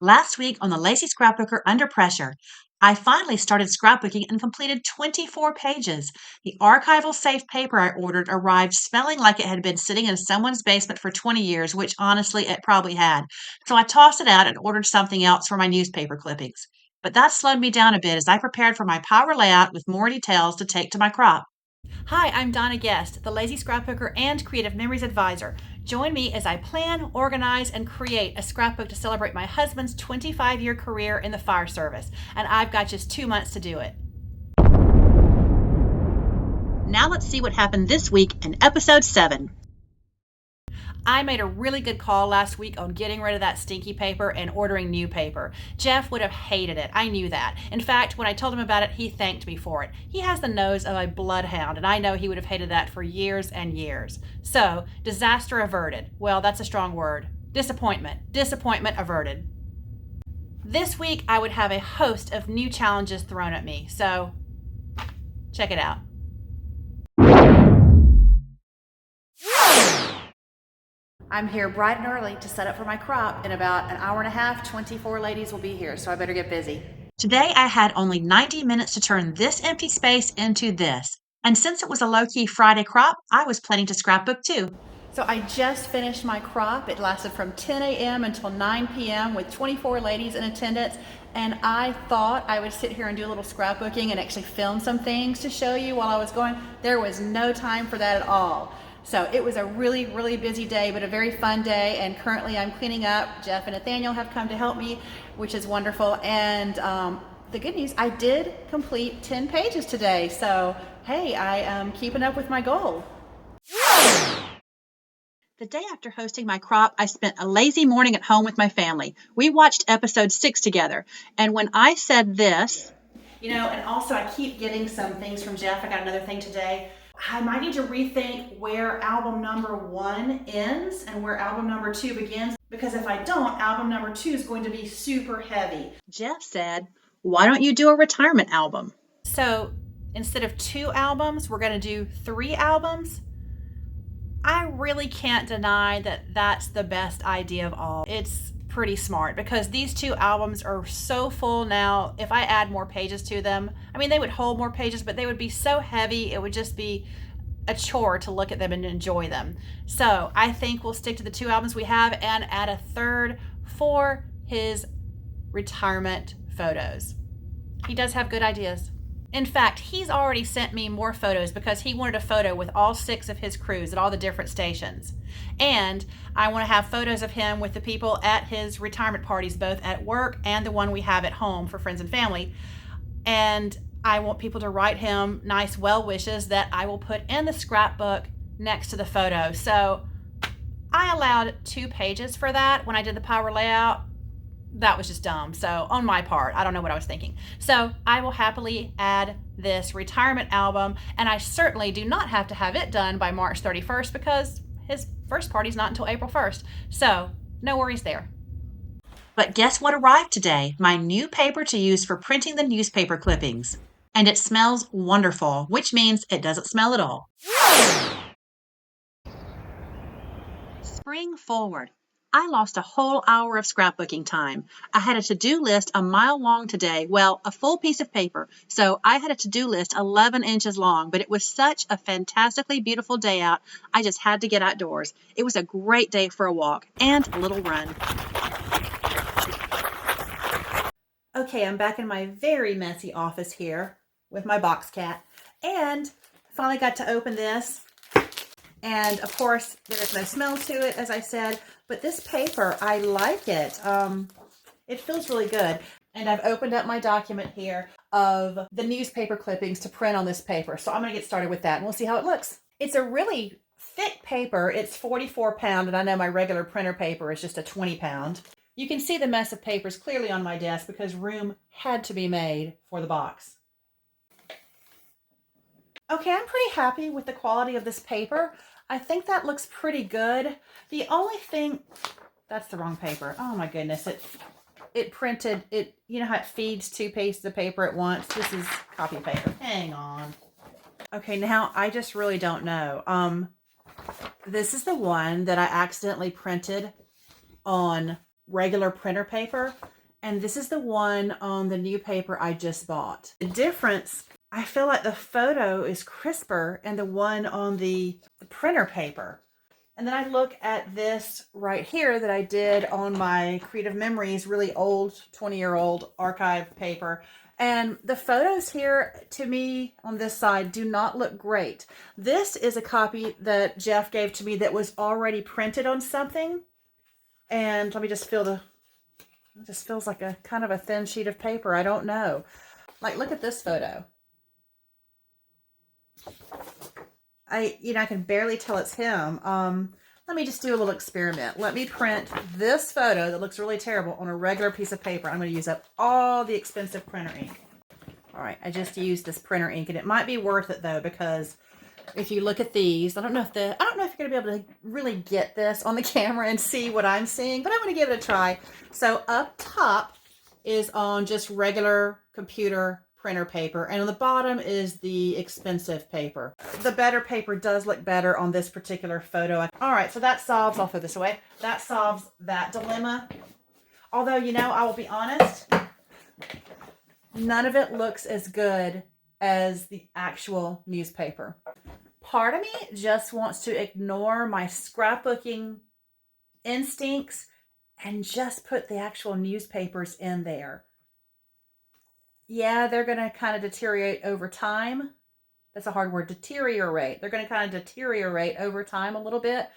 Last week on the Lazy Scrapbooker Under Pressure, I finally started scrapbooking and completed 24 pages. The archival safe paper I ordered arrived smelling like it had been sitting in someone's basement for 20 years, which honestly it probably had. So I tossed it out and ordered something else for my newspaper clippings. But that slowed me down a bit as I prepared for my power layout with more details to take to my crop. Hi, I'm Donna Guest, the Lazy Scrapbooker and Creative Memories Advisor. Join me as I plan, organize, and create a scrapbook to celebrate my husband's 25-year career in the fire service. And I've got just 2 months to do it. Now let's see what happened this week in episode 7. I made a really good call last week on getting rid of that stinky paper and ordering new paper. Jeff would have hated it. I knew that. In fact, when I told him about it, he thanked me for it. He has the nose of a bloodhound, and I know he would have hated that for years and years. So, disaster averted. Well, that's a strong word. Disappointment. Disappointment averted. This week, I would have a host of new challenges thrown at me. So, check it out. I'm here bright and early to set up for my crop. In about an hour and a half, 24 ladies will be here, so I better get busy. Today I had only 90 minutes to turn this empty space into this. And since it was a low-key Friday crop, I was planning to scrapbook too. So I just finished my crop. It lasted from 10 a.m. until 9 p.m. with 24 ladies in attendance. And I thought I would sit here and do a little scrapbooking and actually film some things to show you while I was going. There was no time for that at all. So it was a really, really busy day, but a very fun day. And currently I'm cleaning up. Jeff and Nathaniel have come to help me, which is wonderful. And the good news, I did complete 10 pages today. So, hey, I am keeping up with my goal. The day after hosting my crop, I spent a lazy morning at home with my family. We watched episode 6 together. And when I said this, And also I keep getting some things from Jeff. I got another thing today. I might need to rethink where album number 1 ends and where album number 2 begins, because if I don't, album number 2 is going to be super heavy. Jeff said, "Why don't you do a retirement album?" So instead of 2 albums, we're going to do 3 albums. I really can't deny that that's the best idea of all. It's pretty smart because these 2 albums are so full now. If I add more pages to them, they would hold more pages, but they would be so heavy, it would just be a chore to look at them and enjoy them. So I think we'll stick to the 2 albums we have and add a third for his retirement photos. He does have good ideas. In fact, he's already sent me more photos because he wanted a photo with all 6 of his crews at all the different stations. And I want to have photos of him with the people at his retirement parties, both at work and the one we have at home for friends and family. And I want people to write him nice well wishes that I will put in the scrapbook next to the photo. So I allowed 2 pages for that when I did the power layout. That was just dumb. So on my part, I don't know what I was thinking. So I will happily add this retirement album, and I certainly do not have to have it done by March 31st because his first party's not until April 1st. So no worries there. But guess what arrived today? My new paper to use for printing the newspaper clippings. And it smells wonderful, which means it doesn't smell at all. Spring forward. I lost a whole hour of scrapbooking time. I had a to-do list a mile long today. Well, a full piece of paper. So I had a to-do list 11 inches long, but it was such a fantastically beautiful day out. I just had to get outdoors. It was a great day for a walk and a little run. Okay, I'm back in my very messy office here with my box cat, and finally got to open this. And of course, there's no smell to it, as I said, but this paper, I like it. It feels really good. And I've opened up my document here of the newspaper clippings to print on this paper. So I'm going to get started with that, and we'll see how it looks. It's a really thick paper. It's 44 pound, and I know my regular printer paper is just a 20 pound. You can see the mess of papers clearly on my desk because room had to be made for the box. Okay, I'm pretty happy with the quality of this paper. I think that looks pretty good. The only thing, that's the wrong paper. Oh my goodness, it printed, you know how it feeds 2 pieces of paper at once? This is copy paper. Hang on. Okay, now I just really don't know. This is the one that I accidentally printed on regular printer paper, and this is the one on the new paper I just bought. The difference, I feel like the photo is crisper and the one on the printer paper. And then I look at this right here that I did on my Creative Memories, really old, 20-year-old archive paper. And the photos here, to me, on this side, do not look great. This is a copy that Jeff gave to me that was already printed on something. And let me just feel it just feels like a kind of a thin sheet of paper. I don't know. Like, look at this photo. I can barely tell it's him. Let me just do a little experiment. Let me print this photo that looks really terrible on a regular piece of paper. I'm going to use up all the expensive printer ink. All right, I just used this printer ink, and it might be worth it though, because if you look at these, I don't know if you're going to be able to really get this on the camera and see what I'm seeing, but I'm going to give it a try. So up top is on just regular computer printer paper, and on the bottom is the expensive paper. The better paper does look better on this particular photo. All right, so that solves, I'll throw this away, that solves that dilemma. Although, I will be honest, none of it looks as good as the actual newspaper. Part of me just wants to ignore my scrapbooking instincts and just put the actual newspapers in there. Yeah, they're going to kind of deteriorate over time. That's a hard word, deteriorate. They're going to kind of deteriorate over time a little bit.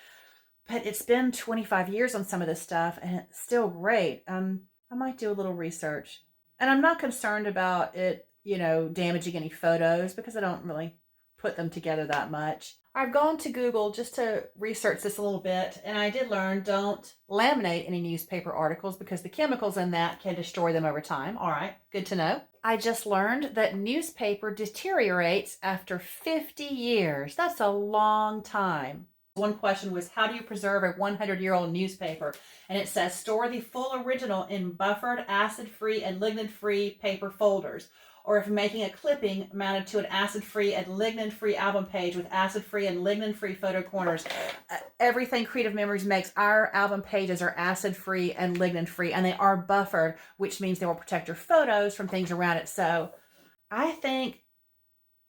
But it's been 25 years on some of this stuff, and it's still great. I might do a little research. And I'm not concerned about it, damaging any photos, because I don't really put them together that much. I've gone to Google just to research this a little bit, and I did learn don't laminate any newspaper articles because the chemicals in that can destroy them over time. All right, good to know. I just learned that newspaper deteriorates after 50 years. That's a long time. One question was, how do you preserve a 100-year-old newspaper? And it says, store the full original in buffered, acid-free, and lignin-free paper folders. Or if making a clipping, mounted to an acid-free and lignin-free album page with acid-free and lignin-free photo corners. Everything Creative Memories makes, our album pages are acid-free and lignin-free, and they are buffered, which means they will protect your photos from things around it. So I think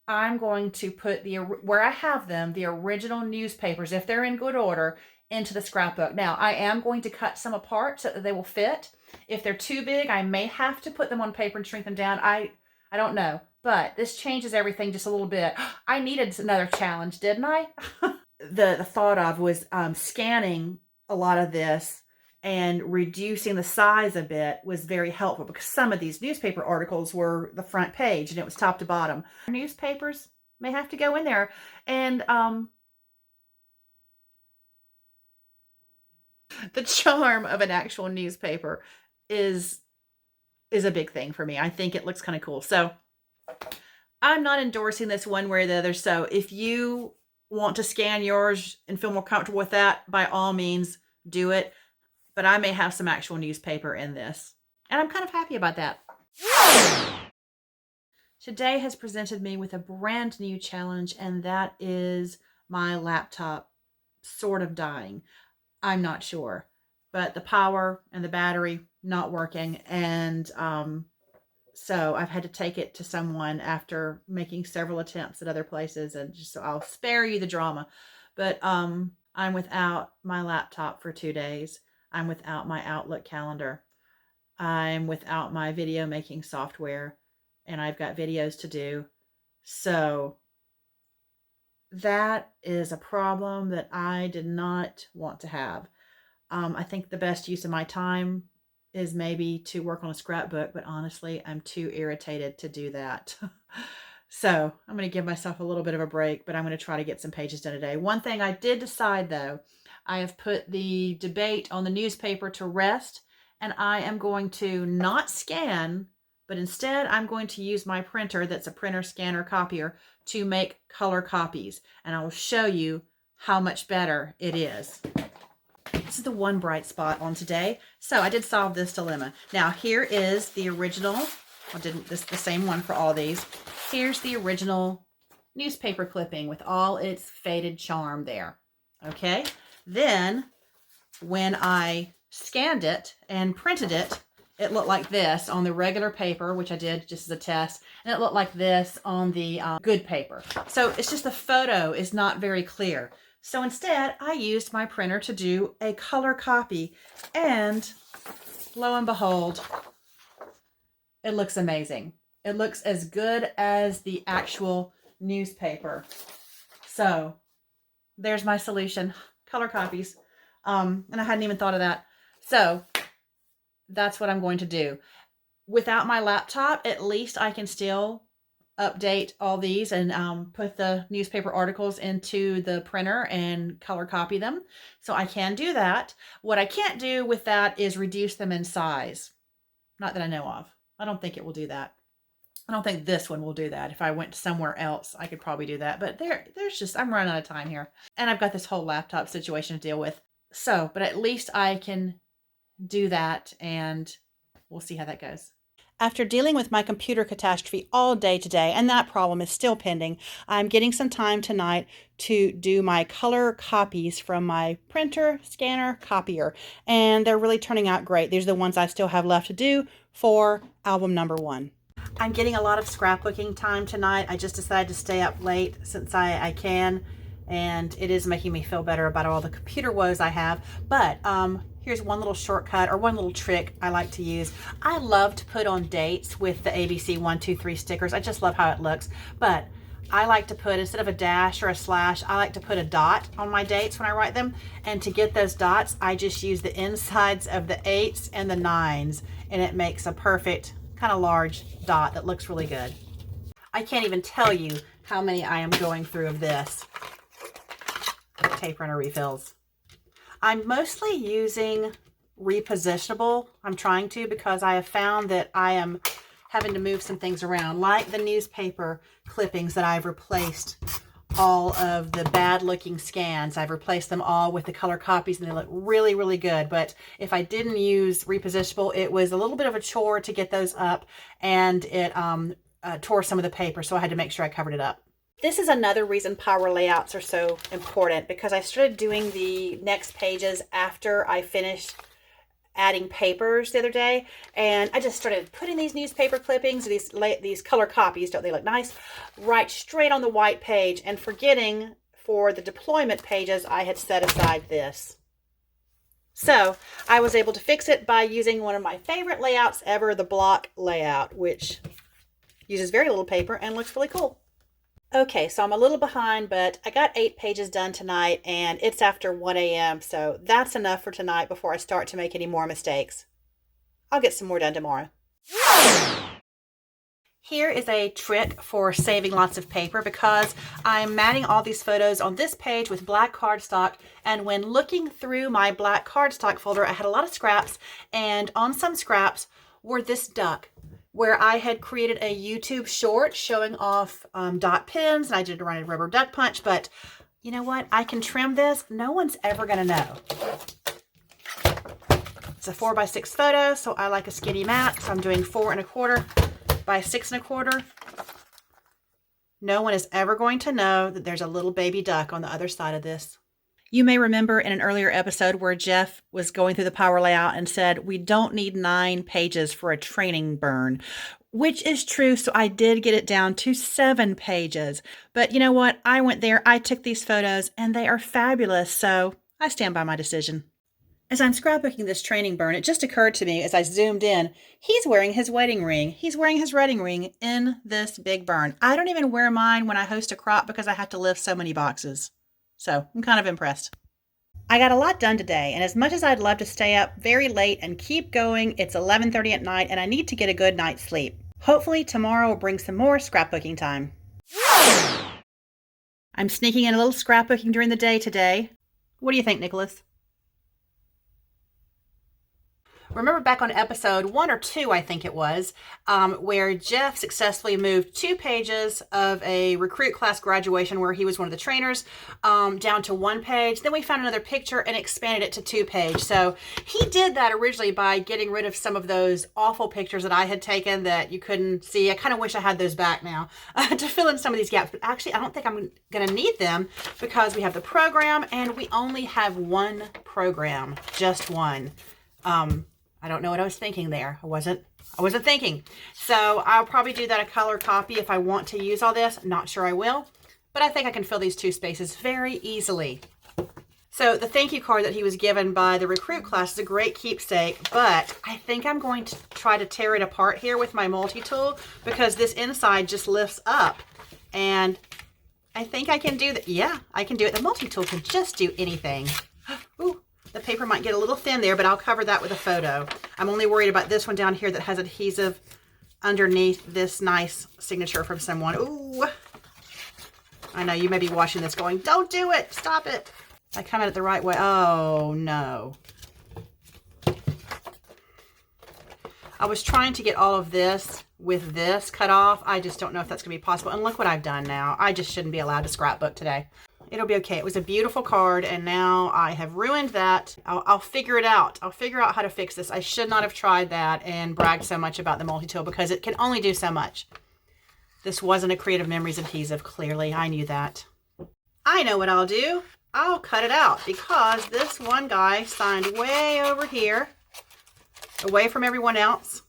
I'm going to put where I have them, the original newspapers, if they're in good order, into the scrapbook. Now, I am going to cut some apart so that they will fit. If they're too big, I may have to put them on paper and shrink them down. I don't know, but this changes everything just a little bit. I needed another challenge, didn't I? The thought of was scanning a lot of this and reducing the size a bit was very helpful, because some of these newspaper articles were the front page and it was top to bottom. Newspapers may have to go in there, and the charm of an actual newspaper is a big thing for me. I think it looks kind of cool. So I'm not endorsing this one way or the other. So if you want to scan yours and feel more comfortable with that, by all means, do it. But I may have some actual newspaper in this, and I'm kind of happy about that. Today has presented me with a brand new challenge, and that is my laptop sort of dying. I'm not sure, but the power and the battery not working, and so I've had to take it to someone after making several attempts at other places, and just so I'll spare you the drama. But I'm without my laptop for 2 days. I'm without my Outlook calendar. I'm without my video making software, and I've got videos to do. So that is a problem that I did not want to have. I think the best use of my time is maybe to work on a scrapbook, but honestly, I'm too irritated to do that. So I'm going to give myself a little bit of a break, but I'm going to try to get some pages done today. One thing I did decide, though, I have put the debate on the newspaper to rest, and I am going to not scan, but instead I'm going to use my printer that's a printer, scanner, copier to make color copies, and I will show you how much better it is. This is the one bright spot on today. So I did solve this dilemma. Now here is the original. I did the same one for all these. Here's the original newspaper clipping with all its faded charm there. Okay. Then when I scanned it and printed it, it looked like this on the regular paper, which I did just as a test, and it looked like this on the good paper. So it's just the photo is not very clear. So instead, I used my printer to do a color copy, and lo and behold, it looks amazing. It looks as good as the actual newspaper. So there's my solution, color copies. And I hadn't even thought of that. So that's what I'm going to do. Without my laptop, at least I can still update all these and put the newspaper articles into the printer and color copy them. So I can do that. What I can't do with that is reduce them in size. Not that I know of. I don't think it will do that. I don't think this one will do that. If I went somewhere else, I could probably do that. But there's just, I'm running out of time here. And I've got this whole laptop situation to deal with. So, but at least I can do that, and we'll see how that goes. After dealing with my computer catastrophe all day today, and that problem is still pending, I'm getting some time tonight to do my color copies from my printer, scanner, copier, and they're really turning out great. These are the ones I still have left to do for album number 1. I'm getting a lot of scrapbooking time tonight. I just decided to stay up late since I can, and it is making me feel better about all the computer woes I have. But here's one little shortcut, or one little trick I like to use. I love to put on dates with the ABC 1, 2, 3 stickers. I just love how it looks. But I like to put, instead of a dash or a slash, I like to put a dot on my dates when I write them. And to get those dots, I just use the insides of the 8s and the 9s, and it makes a perfect kind of large dot that looks really good. I can't even tell you how many I am going through of this. Tape runner refills. I'm mostly using Repositionable. I'm trying to, because I have found that I am having to move some things around, like the newspaper clippings that I've replaced all of the bad looking scans. I've replaced them all with the color copies, and they look really, really good. But if I didn't use Repositionable, it was a little bit of a chore to get those up, and it tore some of the paper, so I had to make sure I covered it up. This is another reason power layouts are so important, because I started doing the next pages after I finished adding papers the other day, and I just started putting these newspaper clippings, these color copies, don't they look nice, right straight on the white page, and forgetting for the deployment pages I had set aside this. So I was able to fix it by using one of my favorite layouts ever, the block layout, which uses very little paper and looks really cool. Okay, so I'm a little behind, but I got 8 pages done tonight, and it's after 1 a.m., so that's enough for tonight before I start to make any more mistakes. I'll get some more done tomorrow. Here is a trick for saving lots of paper, because I'm matting all these photos on this page with black cardstock, and when looking through my black cardstock folder, I had a lot of scraps, and on some scraps were this duck, where I had created a YouTube short showing off dot pins, and I did run a rubber duck punch. But you know what? I can trim this. No one's ever going to know. It's a 4x6 photo, so I like a skinny mat. So I'm doing 4 1/4 by 6 1/4. No one is ever going to know that there's a little baby duck on the other side of this. You may remember in an earlier episode where Jeff was going through the power layout and said, we don't need 9 pages for a training burn, which is true. So I did get it down to 7 pages. But you know what? I went there, I took these photos, and they are fabulous. So I stand by my decision. As I'm scrapbooking this training burn, it just occurred to me as I zoomed in, he's wearing his wedding ring. He's wearing his wedding ring in this big burn. I don't even wear mine when I host a crop because I have to lift so many boxes. So I'm kind of impressed. I got a lot done today, and as much as I'd love to stay up very late and keep going, it's 11:30 at night and I need to get a good night's sleep. Hopefully tomorrow will bring some more scrapbooking time. I'm sneaking in a little scrapbooking during the day today. What do you think, Nicholas? Remember back on episode 1 or 2, I think it was, where Jeff successfully moved 2 pages of a recruit class graduation where he was one of the trainers down to 1 page. Then we found another picture and expanded it to 2 page. So he did that originally by getting rid of some of those awful pictures that I had taken that you couldn't see. I kind of wish I had those back now to fill in some of these gaps. But actually, I don't think I'm going to need them because we have the program and we only have 1 program, just 1. I don't know what I was thinking there. I wasn't thinking. So I'll probably do that a color copy if I want to use all this. Not sure I will, but I think I can fill these two spaces very easily. So the thank you card that he was given by the recruit class is a great keepsake, but I think I'm going to try to tear it apart here with my multi-tool because this inside just lifts up, and I think I can do that. Yeah, I can do it. The multi-tool can just do anything. Ooh, the paper might get a little thin there, but I'll cover that with a photo. I'm only worried about this one down here that has adhesive underneath this nice signature from someone. Ooh, I know you may be watching this going, don't do it, stop it. I come at it the right way. Oh no. I was trying to get all of this with this cut off. I just don't know if that's gonna be possible. And look what I've done now. I just shouldn't be allowed to scrapbook today. It'll be okay. It was a beautiful card and now I have ruined that. I'll figure it out. I'll figure out how to fix this. I should not have tried that and bragged so much about the multi-tool because it can only do so much. This wasn't a Creative Memories adhesive, clearly. I knew that. I know what I'll do. I'll cut it out because this one guy signed way over here, away from everyone else.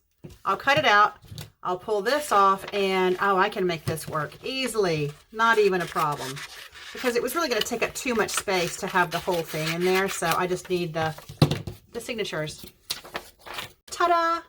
I'll cut it out. I'll pull this off and, oh, I can make this work easily. Not even a problem. Because it was really going to take up too much space to have the whole thing in there. So I just need the signatures. Ta-da!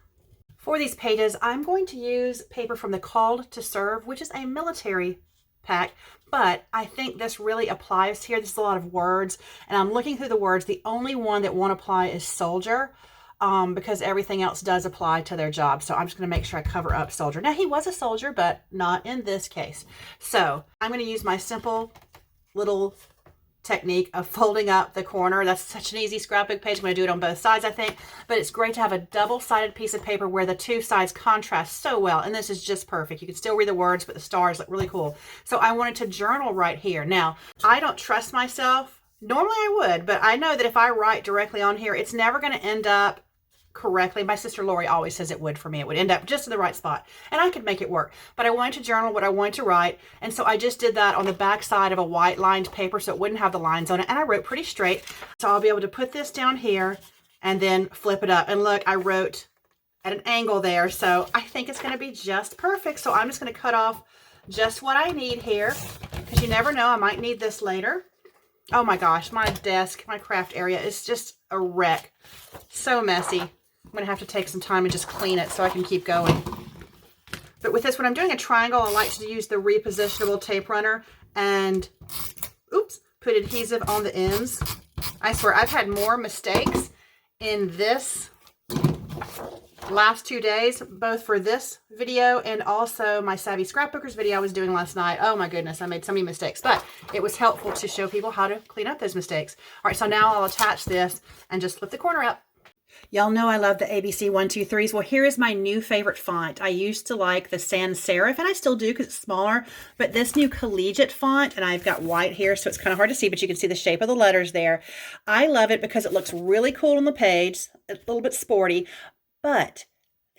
For these pages, I'm going to use paper from the Called to Serve, which is a military pack, but I think this really applies here. This is a lot of words, and I'm looking through the words. The only one that won't apply is soldier, because everything else does apply to their job. So I'm just going to make sure I cover up soldier. Now, he was a soldier, but not in this case. So I'm going to use my simple little technique of folding up the corner. That's such an easy scrapbook page. I'm going to do it on both sides, I think, but it's great to have a double-sided piece of paper where the two sides contrast so well, and this is just perfect. You can still read the words, but the stars look really cool. So I wanted to journal right here. Now, I don't trust myself. Normally I would, but I know that if I write directly on here, it's never going to end up correctly. My sister Lori always says it would for me. It would end up just in the right spot and I could make it work, but I wanted to journal what I wanted to write, and so I just did that on the back side of a white lined paper so it wouldn't have the lines on it, and I wrote pretty straight. So I'll be able to put this down here and then flip it up, and look, I wrote at an angle there, so I think it's going to be just perfect. So I'm just going to cut off just what I need here because you never know, I might need this later. Oh my gosh, my desk, my craft area is just a wreck. So messy. I'm going to have to take some time and just clean it so I can keep going. But with this, when I'm doing a triangle, I like to use the repositionable tape runner and, oops, put adhesive on the ends. I swear, I've had more mistakes in this last 2 days, both for this video and also my Savvy Scrapbookers video I was doing last night. Oh my goodness, I made so many mistakes, but it was helpful to show people how to clean up those mistakes. All right, so now I'll attach this and just flip the corner up. Y'all know I love the ABC 123s. Well, here is my new favorite font. I used to like the sans serif, and I still do because it's smaller, but this new collegiate font, and I've got white here, so it's kind of hard to see, but you can see the shape of the letters there. I love it because it looks really cool on the page, a little bit sporty, but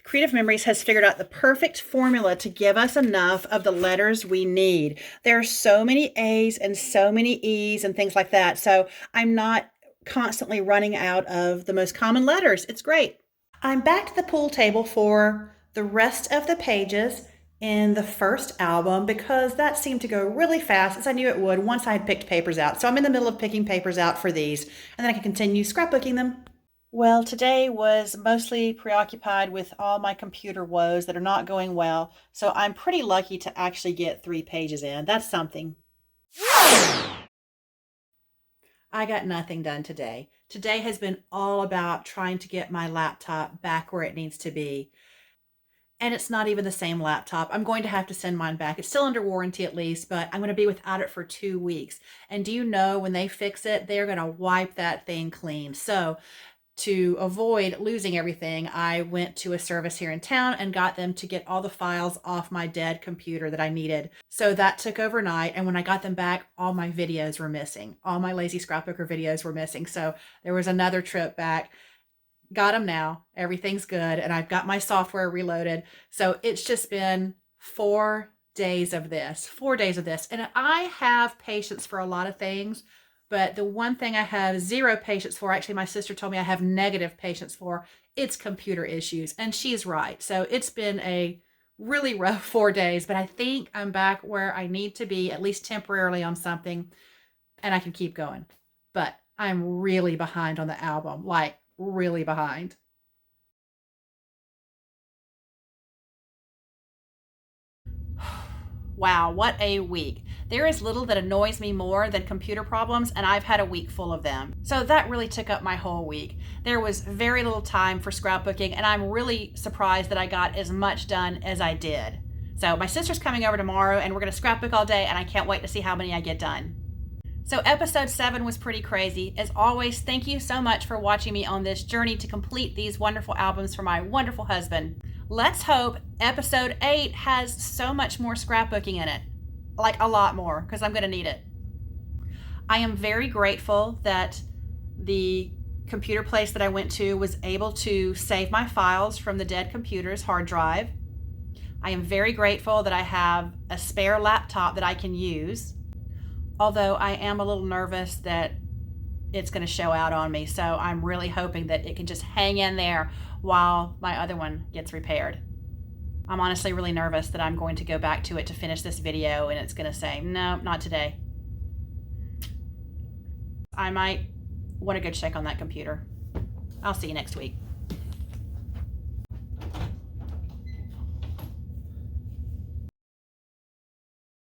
Creative Memories has figured out the perfect formula to give us enough of the letters we need. There are so many A's and so many E's and things like that, so I'm not constantly running out of the most common letters. It's great. I'm back to the pool table for the rest of the pages in the first album because that seemed to go really fast, as I knew it would once I had picked papers out. So I'm in the middle of picking papers out for these, and then I can continue scrapbooking them. Well, today was mostly preoccupied with all my computer woes that are not going well, so I'm pretty lucky to actually get 3 pages in. That's something. I got nothing done today. Today has been all about trying to get my laptop back where it needs to be. And it's not even the same laptop. I'm going to have to send mine back. It's still under warranty at least, but I'm going to be without it for 2 weeks. And do you know, when they fix it, they're going to wipe that thing clean. So to avoid losing everything, I went to a service here in town and got them to get all the files off my dead computer that I needed. So that took overnight, and when I got them back, all my videos were missing. All my Lazy Scrapbooker videos were missing. So there was another trip back. Got them now. Everything's good, and I've got my software reloaded. So it's just been 4 days of this. 4 days of this. And I have patience for a lot of things, But the one thing I have zero patience for, actually, my sister told me I have negative patience for, it's computer issues. And she's right. So it's been a really rough 4 days, but I think I'm back where I need to be, at least temporarily, on something, and I can keep going. But I'm really behind on the album, like really behind. Wow, what a week. There is little that annoys me more than computer problems, and I've had a week full of them. So that really took up my whole week. There was very little time for scrapbooking, and I'm really surprised that I got as much done as I did. So my sister's coming over tomorrow, and we're going to scrapbook all day, and I can't wait to see how many I get done. So episode 7 was pretty crazy. As always, thank you so much for watching me on this journey to complete these wonderful albums for my wonderful husband. Let's hope episode 8 has so much more scrapbooking in it. Like a lot more, because I'm going to need it. I am very grateful that the computer place that I went to was able to save my files from the dead computer's hard drive. I am very grateful that I have a spare laptop that I can use, although I am a little nervous that it's going to show out on me. So I'm really hoping that it can just hang in there while my other one gets repaired. I'm honestly really nervous that I'm going to go back to it to finish this video and it's going to say, no, not today. I might want to go check on that computer. I'll see you next week.